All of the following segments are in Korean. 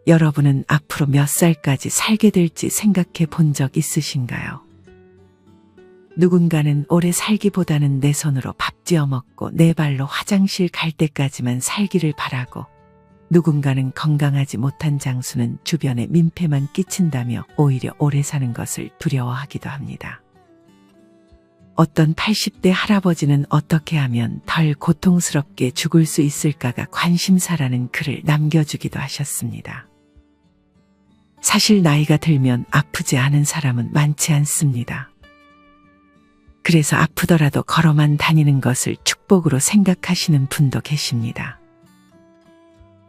여러분은 앞으로 몇 살까지 살게 될지 생각해 본 적 있으신가요? 누군가는 오래 살기보다는 내 손으로 밥 지어 먹고 내 발로 화장실 갈 때까지만 살기를 바라고, 누군가는 건강하지 못한 장수는 주변에 민폐만 끼친다며 오히려 오래 사는 것을 두려워하기도 합니다. 어떤 80대 할아버지는 어떻게 하면 덜 고통스럽게 죽을 수 있을까가 관심사라는 글을 남겨주기도 하셨습니다. 사실 나이가 들면 아프지 않은 사람은 많지 않습니다. 그래서 아프더라도 걸어만 다니는 것을 축복으로 생각하시는 분도 계십니다.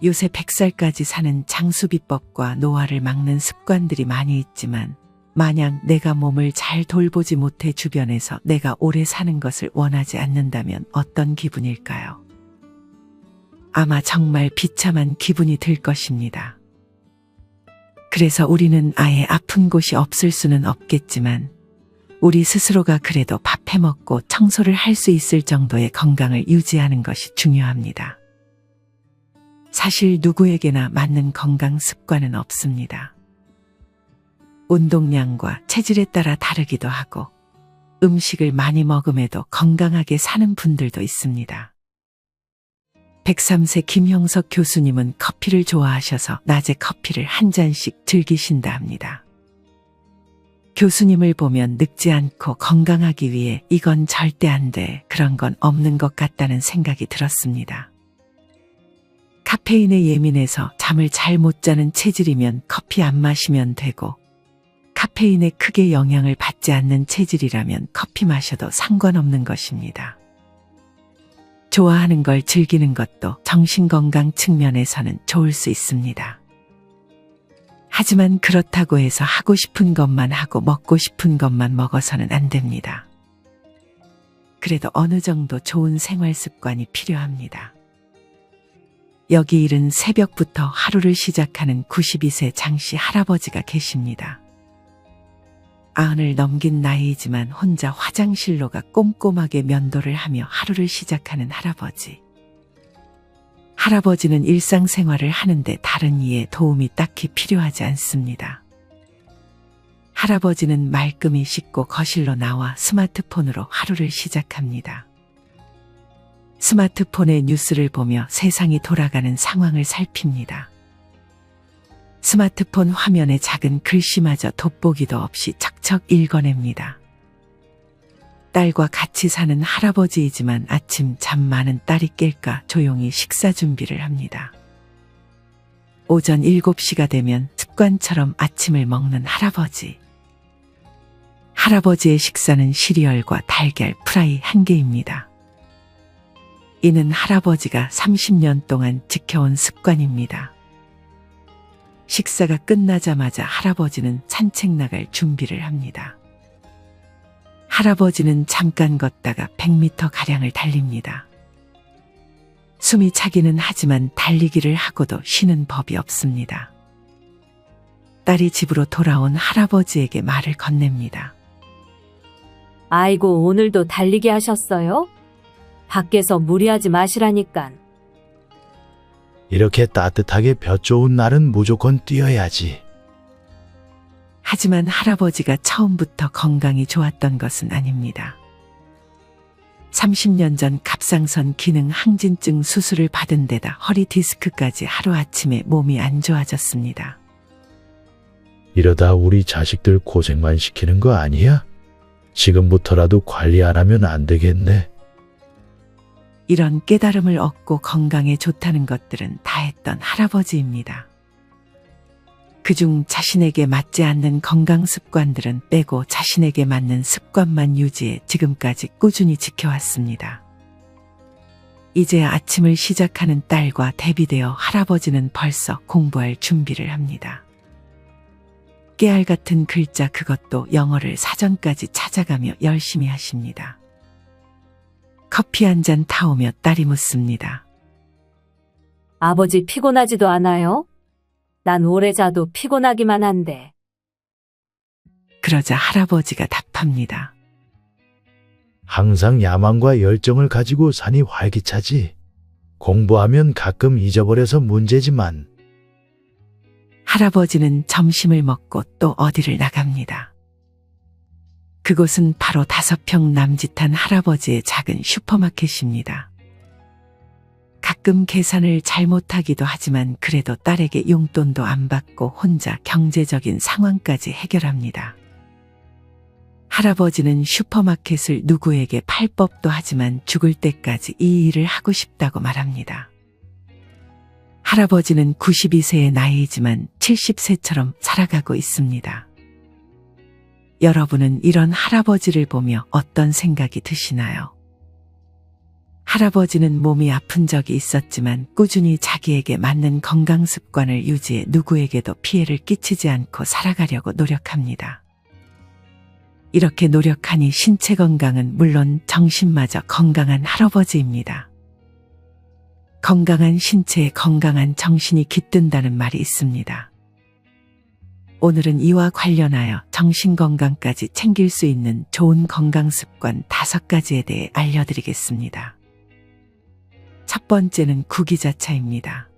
요새 100살까지 사는 장수비법과 노화를 막는 습관들이 많이 있지만, 만약 내가 몸을 잘 돌보지 못해 주변에서 내가 오래 사는 것을 원하지 않는다면 어떤 기분일까요? 아마 정말 비참한 기분이 들 것입니다. 그래서 우리는 아예 아픈 곳이 없을 수는 없겠지만, 우리 스스로가 그래도 밥 해먹고 청소를 할 수 있을 정도의 건강을 유지하는 것이 중요합니다. 사실 누구에게나 맞는 건강 습관은 없습니다. 운동량과 체질에 따라 다르기도 하고, 음식을 많이 먹음에도 건강하게 사는 분들도 있습니다. 103세 김형석 교수님은 커피를 좋아하셔서 낮에 커피를 한 잔씩 즐기신다 합니다. 교수님을 보면 늙지 않고 건강하기 위해 이건 절대 안 돼, 그런 건 없는 것 같다는 생각이 들었습니다. 카페인에 예민해서 잠을 잘 못 자는 체질이면 커피 안 마시면 되고, 카페인에 크게 영향을 받지 않는 체질이라면 커피 마셔도 상관없는 것입니다. 좋아하는 걸 즐기는 것도 정신건강 측면에서는 좋을 수 있습니다. 하지만 그렇다고 해서 하고 싶은 것만 하고 먹고 싶은 것만 먹어서는 안 됩니다. 그래도 어느 정도 좋은 생활 습관이 필요합니다. 여기 이른 새벽부터 하루를 시작하는 92세 장씨 할아버지가 계십니다. 90을 넘긴 나이이지만 혼자 화장실로가 꼼꼼하게 면도를 하며 하루를 시작하는 할아버지. 할아버지는 일상생활을 하는데 다른 이의 도움이 딱히 필요하지 않습니다. 할아버지는 말끔히 씻고 거실로 나와 스마트폰으로 하루를 시작합니다. 스마트폰의 뉴스를 보며 세상이 돌아가는 상황을 살핍니다. 스마트폰 화면에 작은 글씨마저 돋보기도 없이 척척 읽어냅니다. 딸과 같이 사는 할아버지이지만 아침 잠 많은 딸이 깰까 조용히 식사 준비를 합니다. 오전 7시가 되면 습관처럼 아침을 먹는 할아버지. 할아버지의 식사는 시리얼과 달걀 프라이 1개입니다. 이는 할아버지가 30년 동안 지켜온 습관입니다. 식사가 끝나자마자 할아버지는 산책 나갈 준비를 합니다. 할아버지는 잠깐 걷다가 100m가량을 달립니다. 숨이 차기는 하지만 달리기를 하고도 쉬는 법이 없습니다. 딸이 집으로 돌아온 할아버지에게 말을 건넵니다. 아이고, 오늘도 달리기 하셨어요? 밖에서 무리하지 마시라니깐. 이렇게 따뜻하게 볕 좋은 날은 무조건 뛰어야지. 하지만 할아버지가 처음부터 건강이 좋았던 것은 아닙니다. 30년 전 갑상선 기능 항진증 수술을 받은 데다 허리 디스크까지 하루아침에 몸이 안 좋아졌습니다. 이러다 우리 자식들 고생만 시키는 거 아니야? 지금부터라도 관리 안 하면 안 되겠네. 이런 깨달음을 얻고 건강에 좋다는 것들은 다 했던 할아버지입니다. 그중 자신에게 맞지 않는 건강 습관들은 빼고 자신에게 맞는 습관만 유지해 지금까지 꾸준히 지켜왔습니다. 이제야 아침을 시작하는 딸과 대비되어 할아버지는 벌써 공부할 준비를 합니다. 깨알 같은 글자, 그것도 영어를 사전까지 찾아가며 열심히 하십니다. 커피 한 잔 타오며 딸이 묻습니다. 아버지 피곤하지도 않아요? 난 오래 자도 피곤하기만 한데. 그러자 할아버지가 답합니다. 항상 야망과 열정을 가지고 사니 활기차지. 공부하면 가끔 잊어버려서 문제지만. 할아버지는 점심을 먹고 또 어디를 나갑니다. 그곳은 바로 5평 남짓한 할아버지의 작은 슈퍼마켓입니다. 가끔 계산을 잘못하기도 하지만 그래도 딸에게 용돈도 안 받고 혼자 경제적인 상황까지 해결합니다. 할아버지는 슈퍼마켓을 누구에게 팔 법도 하지만 죽을 때까지 이 일을 하고 싶다고 말합니다. 할아버지는 92세의 나이이지만 70세처럼 살아가고 있습니다. 여러분은 이런 할아버지를 보며 어떤 생각이 드시나요? 할아버지는 몸이 아픈 적이 있었지만 꾸준히 자기에게 맞는 건강 습관을 유지해 누구에게도 피해를 끼치지 않고 살아가려고 노력합니다. 이렇게 노력하니 신체 건강은 물론 정신마저 건강한 할아버지입니다. 건강한 신체에 건강한 정신이 깃든다는 말이 있습니다. 오늘은 이와 관련하여 정신건강까지 챙길 수 있는 좋은 건강습관 5가지에 대해 알려드리겠습니다. 첫 번째는 구기자차입니다.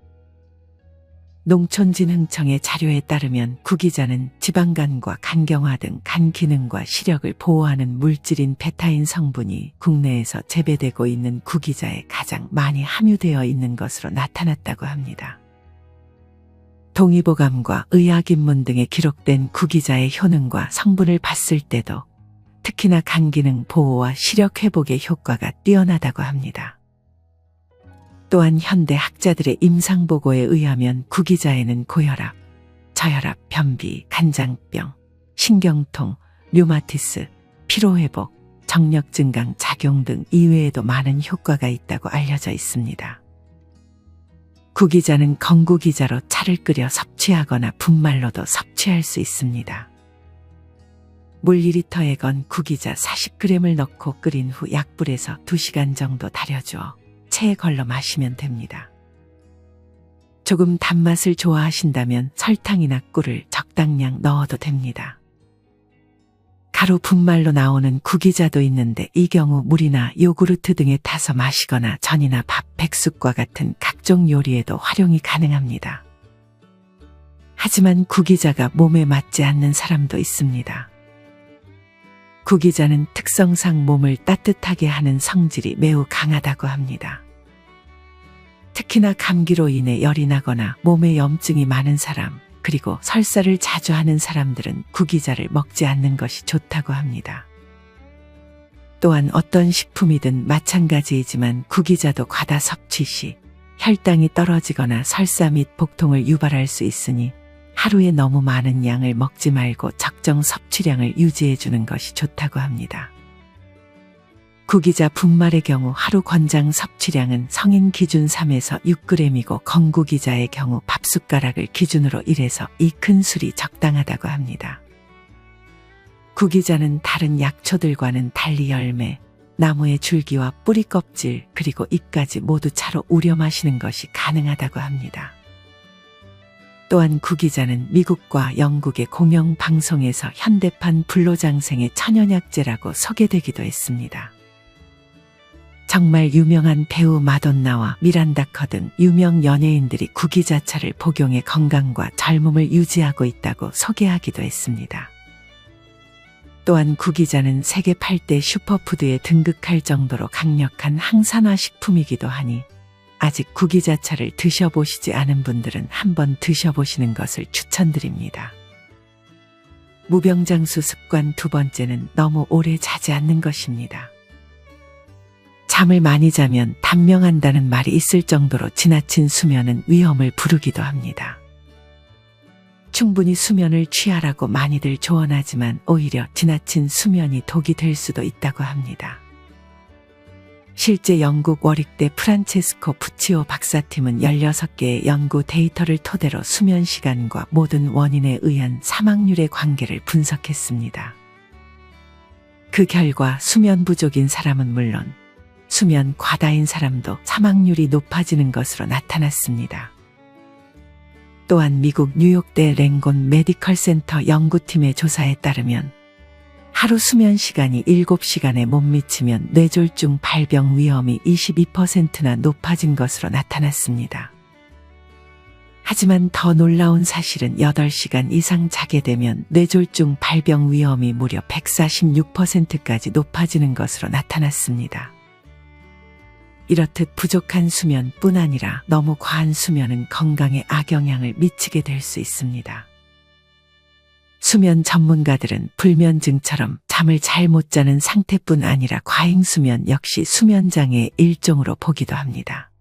농촌진흥청의 자료에 따르면 구기자는 지방간과 간경화 등 간 기능과 시력을 보호하는 물질인 베타인 성분이 국내에서 재배되고 있는 구기자에 가장 많이 함유되어 있는 것으로 나타났다고 합니다. 동의보감과 의학입문 등에 기록된 구기자의 효능과 성분을 봤을 때도 특히나 간 기능 보호와 시력 회복의 효과가 뛰어나다고 합니다. 또한 현대 학자들의 임상보고에 의하면 구기자에는 고혈압, 저혈압, 변비, 간장병, 신경통, 류마티스, 피로회복, 정력 증강 작용 등 이외에도 많은 효과가 있다고 알려져 있습니다. 구기자는 건구기자로 차를 끓여 섭취하거나 분말로도 섭취할 수 있습니다. 물 2리터에 건 구기자 40g을 넣고 끓인 후 약불에서 2시간 정도 달여주어 체에 걸러 마시면 됩니다. 조금 단맛을 좋아하신다면 설탕이나 꿀을 적당량 넣어도 됩니다. 가루 분말로 나오는 구기자도 있는데 이 경우 물이나 요구르트 등에 타서 마시거나 전이나 밥, 백숙과 같은 각종 요리에도 활용이 가능합니다. 하지만 구기자가 몸에 맞지 않는 사람도 있습니다. 구기자는 특성상 몸을 따뜻하게 하는 성질이 매우 강하다고 합니다. 특히나 감기로 인해 열이 나거나 몸에 염증이 많은 사람, 그리고 설사를 자주 하는 사람들은 구기자를 먹지 않는 것이 좋다고 합니다. 또한 어떤 식품이든 마찬가지이지만 구기자도 과다 섭취 시 혈당이 떨어지거나 설사 및 복통을 유발할 수 있으니 하루에 너무 많은 양을 먹지 말고 적정 섭취량을 유지해 주는 것이 좋다고 합니다. 구기자 분말의 경우 하루 권장 섭취량은 성인 기준 3에서 6g이고 건구기자의 경우 밥숟가락을 기준으로 1에서 2큰술이 적당하다고 합니다. 구기자는 다른 약초들과는 달리 열매, 나무의 줄기와 뿌리 껍질 그리고 잎까지 모두 차로 우려 마시는 것이 가능하다고 합니다. 또한 구기자는 미국과 영국의 공영방송에서 현대판 불로장생의 천연약재라고 소개되기도 했습니다. 정말 유명한 배우 마돈나와 미란다 커 등 유명 연예인들이 구기자차를 복용해 건강과 젊음을 유지하고 있다고 소개하기도 했습니다. 또한 구기자는 세계 8대 슈퍼푸드에 등극할 정도로 강력한 항산화 식품이기도 하니 아직 구기자차를 드셔보시지 않은 분들은 한번 드셔보시는 것을 추천드립니다. 무병장수 습관 2번째는 너무 오래 자지 않는 것입니다. 잠을 많이 자면 단명한다는 말이 있을 정도로 지나친 수면은 위험을 부르기도 합니다. 충분히 수면을 취하라고 많이들 조언하지만 오히려 지나친 수면이 독이 될 수도 있다고 합니다. 실제 영국 워릭대 프란체스코 부치오 박사팀은 16개의 연구 데이터를 토대로 수면 시간과 모든 원인에 의한 사망률의 관계를 분석했습니다. 그 결과 수면 부족인 사람은 물론 수면 과다인 사람도 사망률이 높아지는 것으로 나타났습니다. 또한 미국 뉴욕대 랭곤 메디컬 센터 연구팀의 조사에 따르면 하루 수면 시간이 7시간에 못 미치면 뇌졸중 발병 위험이 22%나 높아진 것으로 나타났습니다. 하지만 더 놀라운 사실은 8시간 이상 자게 되면 뇌졸중 발병 위험이 무려 146%까지 높아지는 것으로 나타났습니다. 이렇듯 부족한 수면뿐 아니라 너무 과한 수면은 건강에 악영향을 미치게 될 수 있습니다. 수면 전문가들은 불면증처럼 잠을 잘 못 자는 상태뿐 아니라 과잉수면 역시 수면장애의 일종으로 보기도 합니다.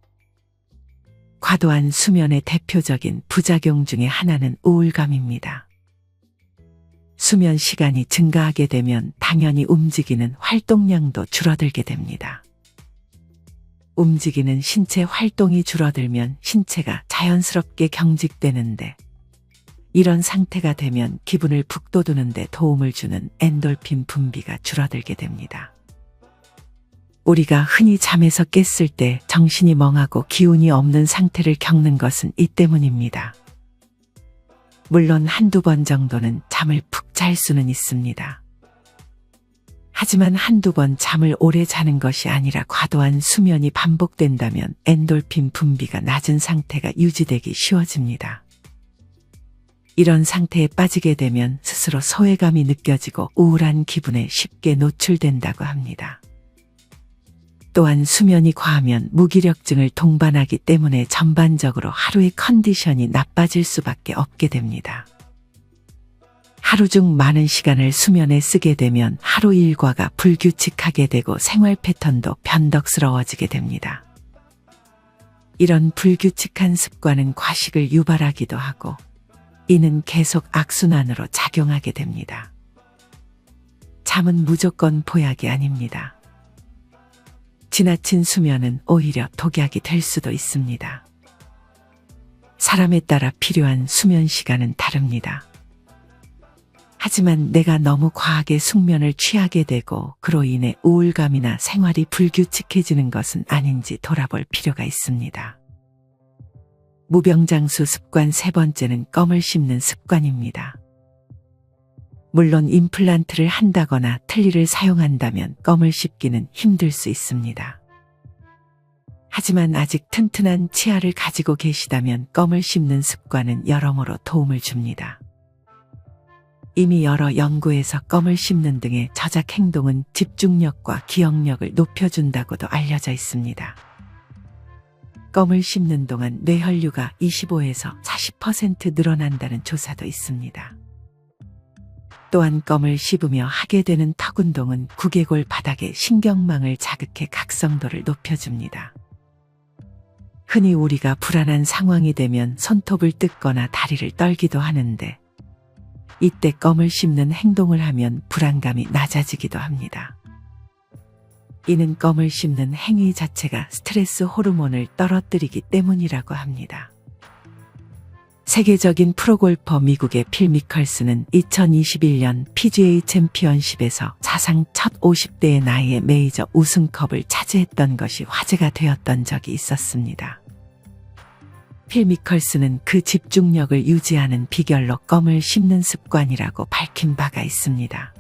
과도한 수면의 대표적인 부작용 중에 하나는 우울감입니다. 수면 시간이 증가하게 되면 당연히 움직이는 활동량도 줄어들게 됩니다. 움직이는 신체 활동이 줄어들면 신체가 자연스럽게 경직되는데 이런 상태가 되면 기분을 북돋우는 데 도움을 주는 엔돌핀 분비가 줄어들게 됩니다. 우리가 흔히 잠에서 깼을 때 정신이 멍하고 기운이 없는 상태를 겪는 것은 이 때문입니다. 물론 한두 번 정도는 잠을 푹 잘 수는 있습니다. 하지만 한두 번 잠을 오래 자는 것이 아니라 과도한 수면이 반복된다면 엔돌핀 분비가 낮은 상태가 유지되기 쉬워집니다. 이런 상태에 빠지게 되면 스스로 소외감이 느껴지고 우울한 기분에 쉽게 노출된다고 합니다. 또한 수면이 과하면 무기력증을 동반하기 때문에 전반적으로 하루의 컨디션이 나빠질 수밖에 없게 됩니다. 하루 중 많은 시간을 수면에 쓰게 되면 하루 일과가 불규칙하게 되고 생활 패턴도 변덕스러워지게 됩니다. 이런 불규칙한 습관은 과식을 유발하기도 하고 이는 계속 악순환으로 작용하게 됩니다. 잠은 무조건 보약이 아닙니다. 지나친 수면은 오히려 독약이 될 수도 있습니다. 사람에 따라 필요한 수면 시간은 다릅니다. 하지만 내가 너무 과하게 숙면을 취하게 되고 그로 인해 우울감이나 생활이 불규칙해지는 것은 아닌지 돌아볼 필요가 있습니다. 무병장수 습관 세 번째는 껌을 씹는 습관입니다. 물론 임플란트를 한다거나 틀니를 사용한다면 껌을 씹기는 힘들 수 있습니다. 하지만 아직 튼튼한 치아를 가지고 계시다면 껌을 씹는 습관은 여러모로 도움을 줍니다. 이미 여러 연구에서 껌을 씹는 등의 저작 행동은 집중력과 기억력을 높여준다고도 알려져 있습니다. 껌을 씹는 동안 뇌혈류가 25에서 40% 늘어난다는 조사도 있습니다. 또한 껌을 씹으며 하게 되는 턱 운동은 구개골 바닥의 신경망을 자극해 각성도를 높여줍니다. 흔히 우리가 불안한 상황이 되면 손톱을 뜯거나 다리를 떨기도 하는데 이때 껌을 씹는 행동을 하면 불안감이 낮아지기도 합니다. 이는 껌을 씹는 행위 자체가 스트레스 호르몬을 떨어뜨리기 때문이라고 합니다. 세계적인 프로골퍼 미국의 필 미컬슨은 2021년 PGA 챔피언십에서 사상 첫 50대의 나이에 메이저 우승컵을 차지했던 것이 화제가 되었던 적이 있었습니다. 필 미컬슨은 그 집중력을 유지하는 비결로 껌을 씹는 습관이라고 밝힌 바가 있습니다.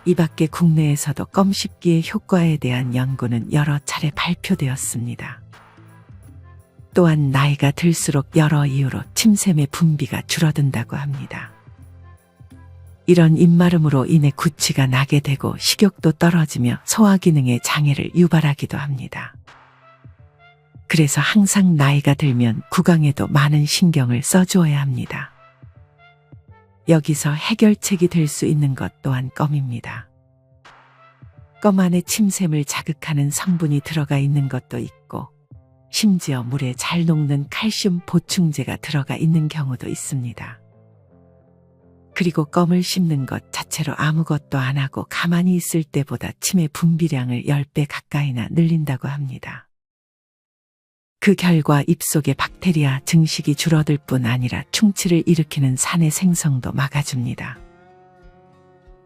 이 밖에 국내에서도 껌 씹기의 효과에 대한 연구는 여러 차례 발표되었습니다. 또한 나이가 들수록 여러 이유로 침샘의 분비가 줄어든다고 합니다. 이런 입마름으로 인해 구취가 나게 되고 식욕도 떨어지며 소화기능의 장애를 유발하기도 합니다. 그래서 항상 나이가 들면 구강에도 많은 신경을 써주어야 합니다. 여기서 해결책이 될 수 있는 것 또한 껌입니다. 껌 안에 침샘을 자극하는 성분이 들어가 있는 것도 있고 심지어 물에 잘 녹는 칼슘 보충제가 들어가 있는 경우도 있습니다. 그리고 껌을 씹는 것 자체로 아무것도 안 하고 가만히 있을 때보다 침의 분비량을 10배 가까이나 늘린다고 합니다. 그 결과 입속의 박테리아 증식이 줄어들 뿐 아니라 충치를 일으키는 산의 생성도 막아줍니다.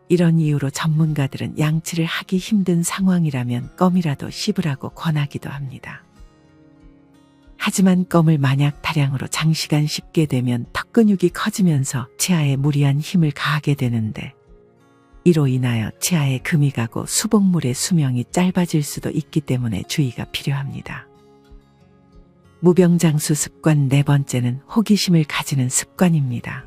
이런 이유로 전문가들은 양치를 하기 힘든 상황이라면 껌이라도 씹으라고 권하기도 합니다. 하지만 껌을 만약 다량으로 장시간 씹게 되면 턱 근육이 커지면서 치아에 무리한 힘을 가하게 되는데 이로 인하여 치아에 금이 가고 수복물의 수명이 짧아질 수도 있기 때문에 주의가 필요합니다. 무병장수 습관 네 번째는 호기심을 가지는 습관입니다.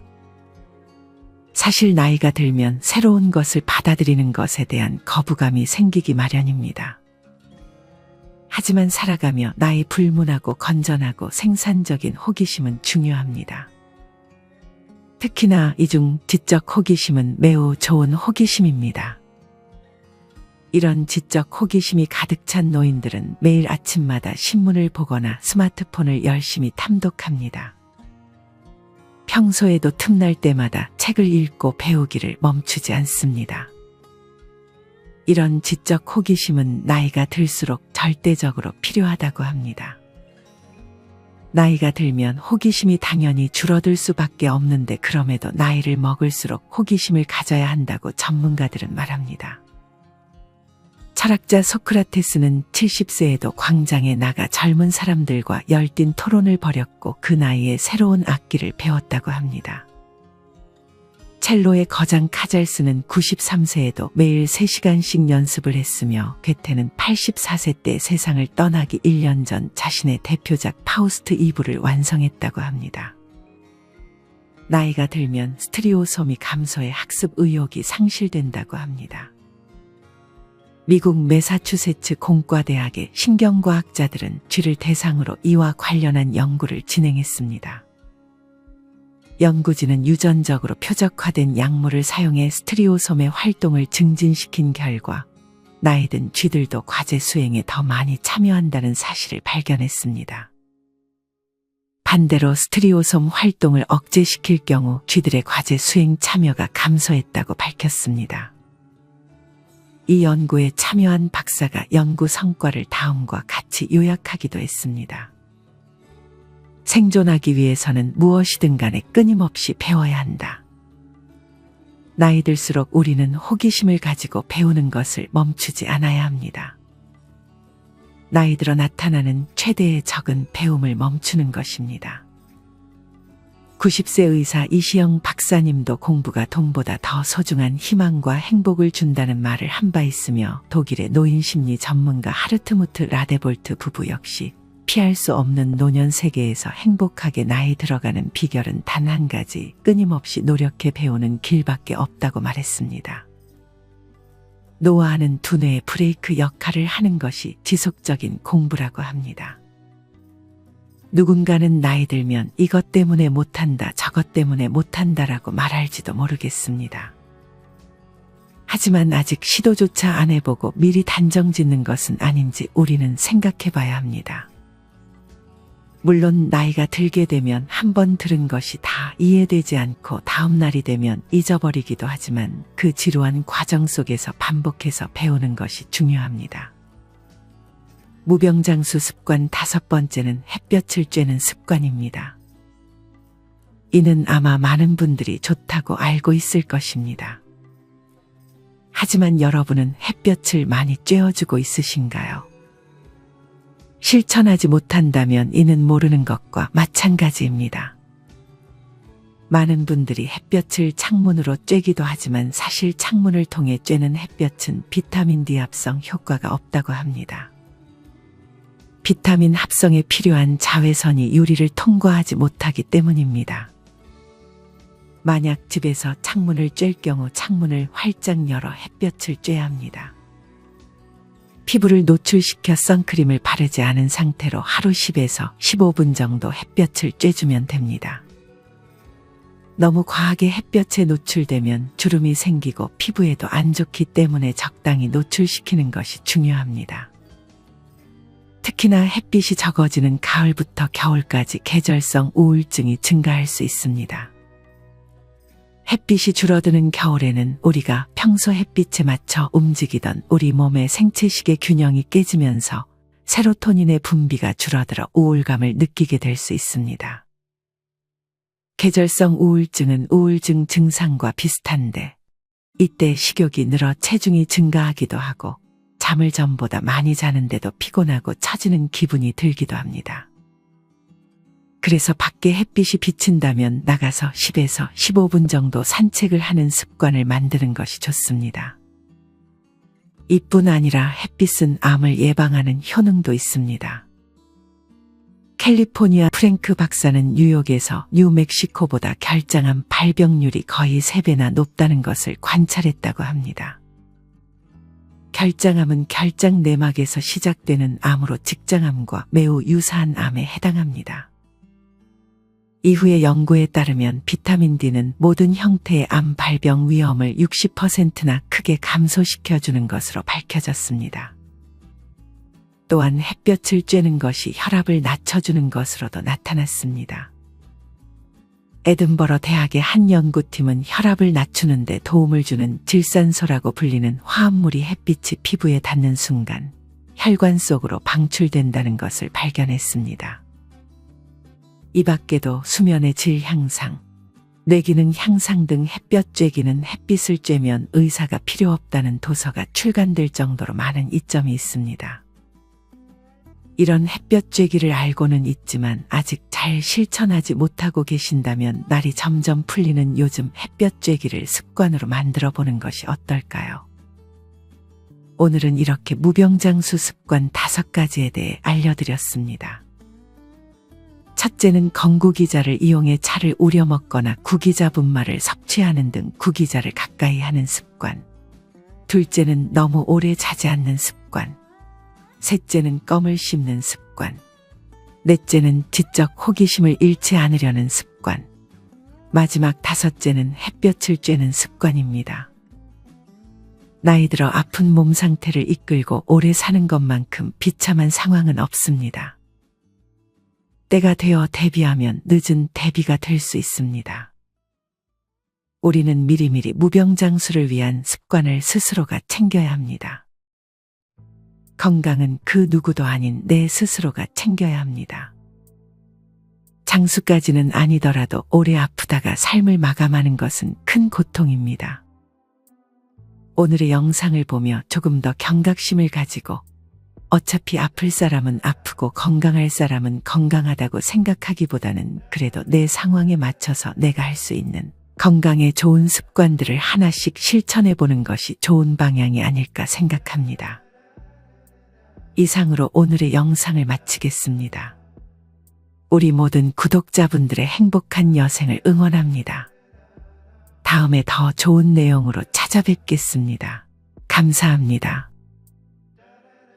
사실 나이가 들면 새로운 것을 받아들이는 것에 대한 거부감이 생기기 마련입니다. 하지만 살아가며 나의 불문하고 건전하고 생산적인 호기심은 중요합니다. 특히나 이중 지적 호기심은 매우 좋은 호기심입니다. 이런 지적 호기심이 가득 찬 노인들은 매일 아침마다 신문을 보거나 스마트폰을 열심히 탐독합니다. 평소에도 틈날 때마다 책을 읽고 배우기를 멈추지 않습니다. 이런 지적 호기심은 나이가 들수록 절대적으로 필요하다고 합니다. 나이가 들면 호기심이 당연히 줄어들 수밖에 없는데 그럼에도 나이를 먹을수록 호기심을 가져야 한다고 전문가들은 말합니다. 철학자 소크라테스는 70세에도 광장에 나가 젊은 사람들과 열띤 토론을 벌였고 그 나이에 새로운 악기를 배웠다고 합니다. 첼로의 거장 카잘스는 93세에도 매일 3시간씩 연습을 했으며 괴테는 84세 때 세상을 떠나기 1년 전 자신의 대표작 파우스트 2부를 완성했다고 합니다. 나이가 들면 스트리오소미 감소의 학습 의욕이 상실된다고 합니다. 미국 매사추세츠 공과대학의 신경과학자들은 쥐를 대상으로 이와 관련한 연구를 진행했습니다. 연구진은 유전적으로 표적화된 약물을 사용해 스트리오솜의 활동을 증진시킨 결과 나이든 쥐들도 과제 수행에 더 많이 참여한다는 사실을 발견했습니다. 반대로 스트리오솜 활동을 억제시킬 경우 쥐들의 과제 수행 참여가 감소했다고 밝혔습니다. 이 연구에 참여한 박사가 연구 성과를 다음과 같이 요약하기도 했습니다. 생존하기 위해서는 무엇이든 간에 끊임없이 배워야 한다. 나이 들수록 우리는 호기심을 가지고 배우는 것을 멈추지 않아야 합니다. 나이 들어 나타나는 최대의 적은 배움을 멈추는 것입니다. 90세 의사 이시영 박사님도 공부가 돈보다 더 소중한 희망과 행복을 준다는 말을 한 바 있으며 독일의 노인 심리 전문가 하르트무트 라데볼트 부부 역시 피할 수 없는 노년 세계에서 행복하게 나이 들어가는 비결은 단 한 가지, 끊임없이 노력해 배우는 길밖에 없다고 말했습니다. 노화하는 두뇌의 브레이크 역할을 하는 것이 지속적인 공부라고 합니다. 누군가는 나이 들면 이것 때문에 못한다, 저것 때문에 못한다라고 말할지도 모르겠습니다. 하지만 아직 시도조차 안 해보고 미리 단정 짓는 것은 아닌지 우리는 생각해 봐야 합니다. 물론 나이가 들게 되면 한 번 들은 것이 다 이해되지 않고 다음 날이 되면 잊어버리기도 하지만 그 지루한 과정 속에서 반복해서 배우는 것이 중요합니다. 무병장수 습관 5번째는 햇볕을 쬐는 습관입니다. 이는 아마 많은 분들이 좋다고 알고 있을 것입니다. 하지만 여러분은 햇볕을 많이 쬐어주고 있으신가요? 실천하지 못한다면 이는 모르는 것과 마찬가지입니다. 많은 분들이 햇볕을 창문으로 쬐기도 하지만 사실 창문을 통해 쬐는 햇볕은 비타민 D 합성 효과가 없다고 합니다. 비타민 합성에 필요한 자외선이 유리를 통과하지 못하기 때문입니다. 만약 집에서 창문을 쬐일 경우 창문을 활짝 열어 햇볕을 쬐야 합니다. 피부를 노출시켜 선크림을 바르지 않은 상태로 하루 10에서 15분 정도 햇볕을 쬐주면 됩니다. 너무 과하게 햇볕에 노출되면 주름이 생기고 피부에도 안 좋기 때문에 적당히 노출시키는 것이 중요합니다. 특히나 햇빛이 적어지는 가을부터 겨울까지 계절성 우울증이 증가할 수 있습니다. 햇빛이 줄어드는 겨울에는 우리가 평소 햇빛에 맞춰 움직이던 우리 몸의 생체식의 균형이 깨지면서 세로토닌의 분비가 줄어들어 우울감을 느끼게 될 수 있습니다. 계절성 우울증은 우울증 증상과 비슷한데 이때 식욕이 늘어 체중이 증가하기도 하고 잠을 전보다 많이 자는데도 피곤하고 처지는 기분이 들기도 합니다. 그래서 밖에 햇빛이 비친다면 나가서 10에서 15분 정도 산책을 하는 습관을 만드는 것이 좋습니다. 이뿐 아니라 햇빛은 암을 예방하는 효능도 있습니다. 캘리포니아 프랭크 박사는 뉴욕에서 뉴멕시코보다 결장암 발병률이 거의 3배나 높다는 것을 관찰했다고 합니다. 결장암은 결장 내막에서 시작되는 암으로 직장암과 매우 유사한 암에 해당합니다. 이후의 연구에 따르면 비타민 D는 모든 형태의 암 발병 위험을 60%나 크게 감소시켜주는 것으로 밝혀졌습니다. 또한 햇볕을 쬐는 것이 혈압을 낮춰주는 것으로도 나타났습니다. 에든버러 대학의 한 연구팀은 혈압을 낮추는 데 도움을 주는 질산소라고 불리는 화합물이 햇빛이 피부에 닿는 순간 혈관 속으로 방출된다는 것을 발견했습니다. 이 밖에도 수면의 질 향상, 뇌기능 향상 등 햇볕 쬐기는 햇빛을 쬐면 의사가 필요 없다는 도서가 출간될 정도로 많은 이점이 있습니다. 이런 햇볕 쬐기를 알고는 있지만 아직 잘 실천하지 못하고 계신다면 날이 점점 풀리는 요즘 햇볕 쬐기를 습관으로 만들어 보는 것이 어떨까요? 오늘은 이렇게 무병장수 습관 5가지에 대해 알려드렸습니다. 첫째는 건구기자를 이용해 차를 우려 먹거나 구기자 분말을 섭취하는 등 구기자를 가까이 하는 습관. 둘째는 너무 오래 자지 않는 습관. 셋째는 껌을 씹는 습관. 넷째는 지적 호기심을 잃지 않으려는 습관. 마지막 5째는 햇볕을 쬐는 습관입니다. 나이 들어 아픈 몸 상태를 이끌고 오래 사는 것만큼 비참한 상황은 없습니다. 때가 되어 대비하면 늦은 대비가 될 수 있습니다. 우리는 미리미리 무병장수를 위한 습관을 스스로가 챙겨야 합니다. 건강은 그 누구도 아닌 내 스스로가 챙겨야 합니다. 장수까지는 아니더라도 오래 아프다가 삶을 마감하는 것은 큰 고통입니다. 오늘의 영상을 보며 조금 더 경각심을 가지고 어차피 아플 사람은 아프고 건강할 사람은 건강하다고 생각하기보다는 그래도 내 상황에 맞춰서 내가 할 수 있는 건강에 좋은 습관들을 하나씩 실천해 보는 것이 좋은 방향이 아닐까 생각합니다. 이상으로 오늘의 영상을 마치겠습니다. 우리 모든 구독자분들의 행복한 여생을 응원합니다. 다음에 더 좋은 내용으로 찾아뵙겠습니다. 감사합니다.